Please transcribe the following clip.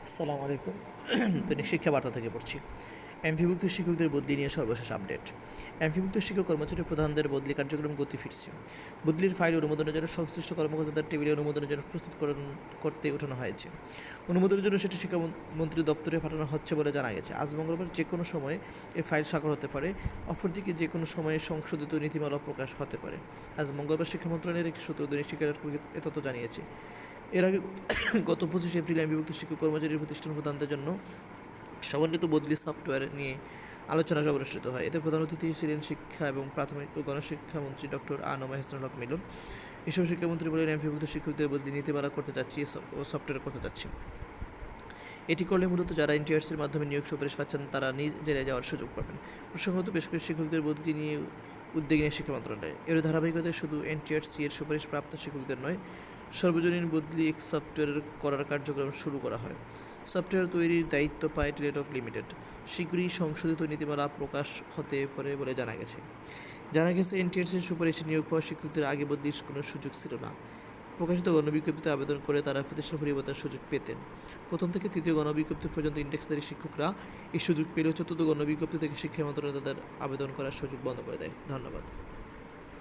আসসালামু আলাইকুম। দৈনিক শিক্ষা বার্তা থেকে পড়ছি। এমপিভুক্ত শিক্ষকদের বদলি নিয়ে সর্বশেষ আপডেট। এমপিভুক্ত শিক্ষক কর্মচারী প্রধানদের বদলি কার্যক্রম গতি ফিরছে। বদলির ফাইল অনুমোদনের জন্য সংশ্লিষ্ট কর্মকর্তাদের টেবিলে অনুমোদনের জন্য প্রস্তুতকরণ করতে ওঠানো হয়েছে। অনুমোদনের জন্য সেটি শিক্ষামন্ত্রী দপ্তরে পাঠানো হচ্ছে বলে জানা গেছে। আজ মঙ্গলবার যে কোনো সময় এই ফাইল স্বাক্ষর হতে পারে, অপরদিকে যে কোনো সময়ে সংশোধিত নীতিমালা প্রকাশ হতে পারে। আজ মঙ্গলবার শিক্ষা মন্ত্রণালয়ের একটি সূত্র দৈনিক শিক্ষা এ তথ্য জানিয়েছে। এর আগে গত 25 এপ্রিল এমপিভুক্ত শিক্ষক কর্মচারী প্রতিষ্ঠান প্রদানদের জন্য সমন্বিত বদলি সফটওয়্যার নিয়ে আলোচনা সভা অনুষ্ঠিত হয়। এতে প্রধান অতিথি ছিলেন শিক্ষা এবং প্রাথমিক ও গণশিক্ষামন্ত্রী ডক্টর এহসানুল হক মিলন। এসব শিক্ষামন্ত্রী বলেন, এমপিভুক্ত শিক্ষকদের বদলি নীতিমালা করতে যাচ্ছি ও সফটওয়্যার করতে যাচ্ছি। এটি করলে মূলত যারা এনটিআরসির মাধ্যমে নিয়োগ সুপারিশ পাচ্ছেন তারা নিজ জেলায় যাওয়ার সুযোগ পাবেন। প্রসঙ্গত বেশ কিছু শিক্ষকদের বদলি নিয়ে উদ্যোগ নিয়ে শিক্ষা মন্ত্রণালয়। এর ধারাবাহিকতায় শুধু এনটিআরসি এর সুপারিশপ্রাপ্ত শিক্ষকদের নয়, সর্বজনীন বদলি এক সফটওয়্যার করার কার্যক্রম শুরু করা হয়। সফটওয়্যার তৈরির দায়িত্ব পায় টেলিটক লিমিটেড। শীঘ্রই সংশোধিত নীতিমালা প্রকাশ হতে পারে বলে জানা গেছে। এনটিআরসির সুপারিশে নিয়োগ পাওয়া শিক্ষকদের আগে বদলির কোনো সুযোগ ছিল না। প্রকাশিত গণবিজ্ঞপ্তিতে আবেদন করে তারা প্রতিষ্ঠান পরিবর্তনের সুযোগ পেতেন। প্রথম থেকে তৃতীয় গণবিজ্ঞপ্তি পর্যন্ত ইন্ডেক্সধারী শিক্ষকরা এই সুযোগ পেলেও চতুর্থ গণবিজ্ঞপ্তি থেকে শিক্ষা মন্ত্রণালয় তাদের আবেদন করার সুযোগ বন্ধ করে দেয়। ধন্যবাদ।